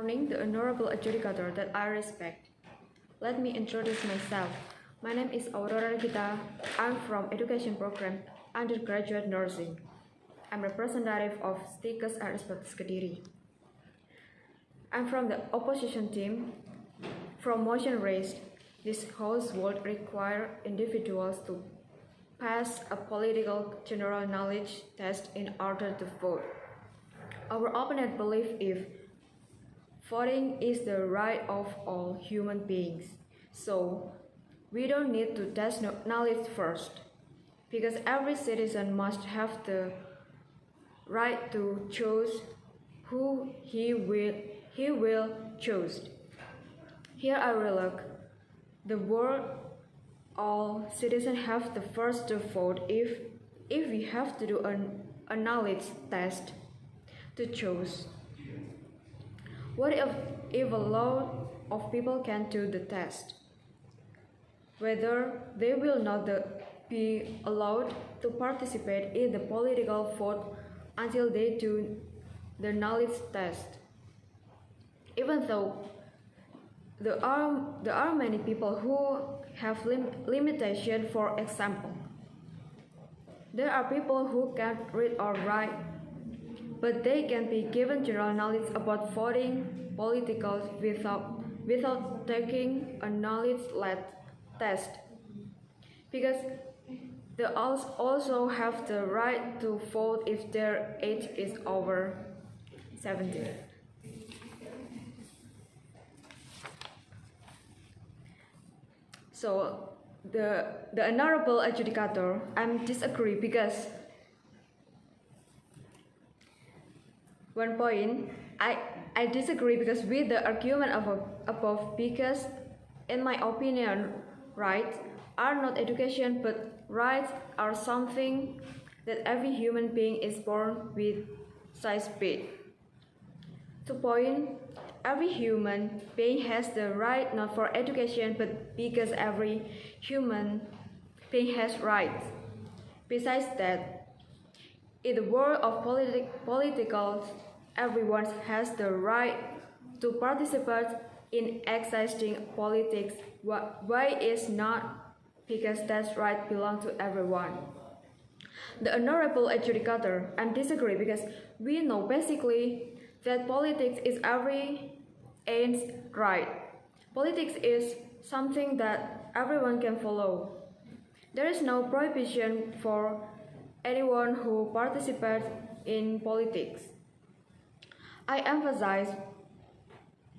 Morning, the honorable adjudicator that I respect. Let me introduce myself. My name is Aurora Regita. I'm from Education Program Undergraduate Nursing. I'm representative of STIKES RS Baptis Kediri. I'm from the opposition team. From motion raised, this House would require individuals to pass a political general knowledge test in order to vote. Our opponent believes if voting is the right of all human beings, so we don't need to test knowledge first, because every citizen must have the right to choose who he will choose. Here I will look. The word all citizens have the first to vote if we have to do a knowledge test to choose. What if a lot of people can do the test? Whether they will not be allowed to participate in the political vote until they do the knowledge test. Even though there are many people who have limitation. For example, there are people who can't read or write, but they can be given general knowledge about voting politicals without taking a knowledge-led test, because they also have the right to vote if their age is over 17. So the honorable adjudicator, I disagree because one point, I disagree because with the argument above, because in my opinion, rights are not education, but rights are something that every human being is born with size big. 2 point, every human being has the right not for education, but because every human being has rights. Besides that, in the world of political, everyone has the right to participate in exercising politics. Why is not? Because that right belongs to everyone. The honorable adjudicator, I disagree because we know basically that politics is everyone's right. Politics is something that everyone can follow. There is no prohibition for anyone who participates in politics. I emphasize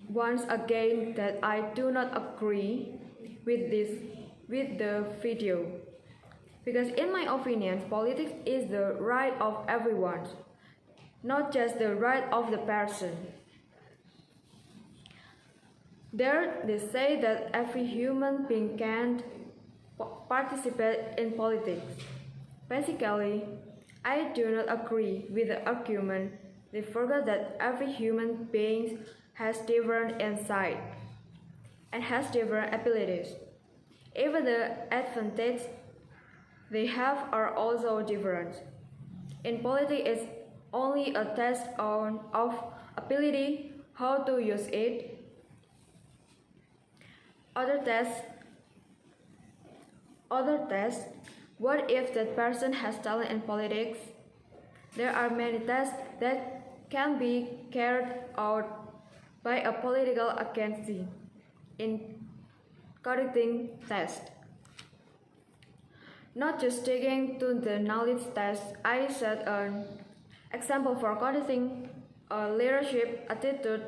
once again that I do not agree with the video, because in my opinion, politics is the right of everyone, not just the right of the person. There they say that every human being can participate in politics. Basically, I do not agree with the argument. They forget that every human being has different insight and has different abilities. Even the advantages they have are also different. In politics, it's only a test of ability, how to use it. Other tests, what if that person has talent in politics? There are many tests that can be carried out by a political agency in conducting tests. Not just sticking to the knowledge test, I set an example for conducting a leadership attitude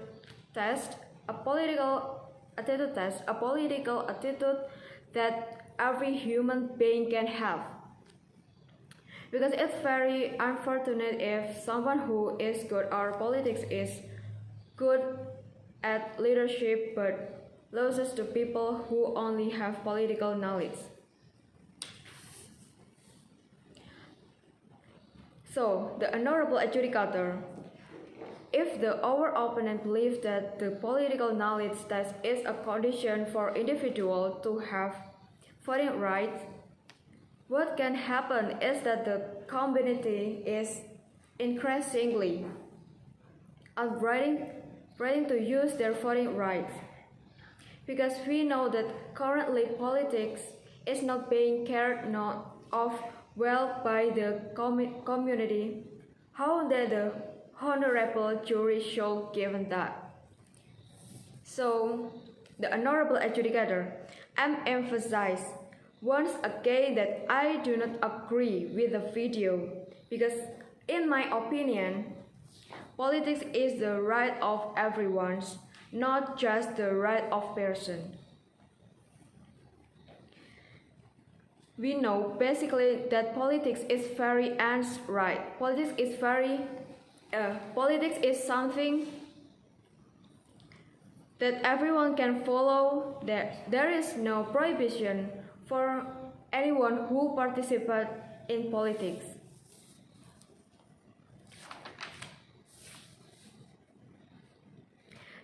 test, a political attitude test, a political attitude that every human being can have. Because it's very unfortunate if someone who is good at politics is good at leadership but loses to people who only have political knowledge. So, the honorable adjudicator, if our opponent believes that the political knowledge test is a condition for individuals to have voting rights, what can happen is that the community is increasingly upgrading ready to use their voting rights. Because we know that currently politics is not being cared of well by the community. How did the honorable jury show given that? So, the honorable adjudicator emphasized once again that I do not agree with the video because, in my opinion, politics is the right of everyone, not just the right of person. We know basically that politics is very right. Politics is something that everyone can follow. There is no prohibition for anyone who participates in politics.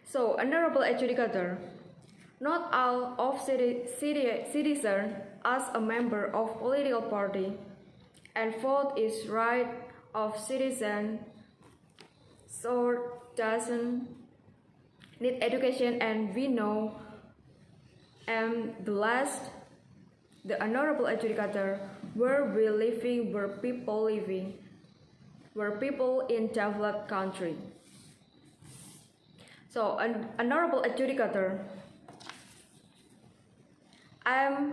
So, honorable adjudicator, not all of citizens as a member of political party, and vote is right of citizen, so doesn't need education, and we know. And the last, the honorable adjudicator, where we living, where people in developed country. So, an honorable adjudicator, I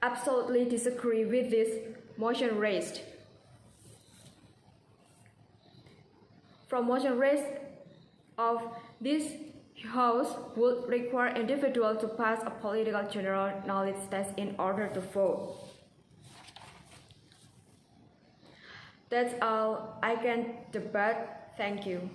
absolutely disagree with this motion raised. From motion raised of this House would require individuals to pass a political general knowledge test in order to vote. That's all I can debate. Thank you.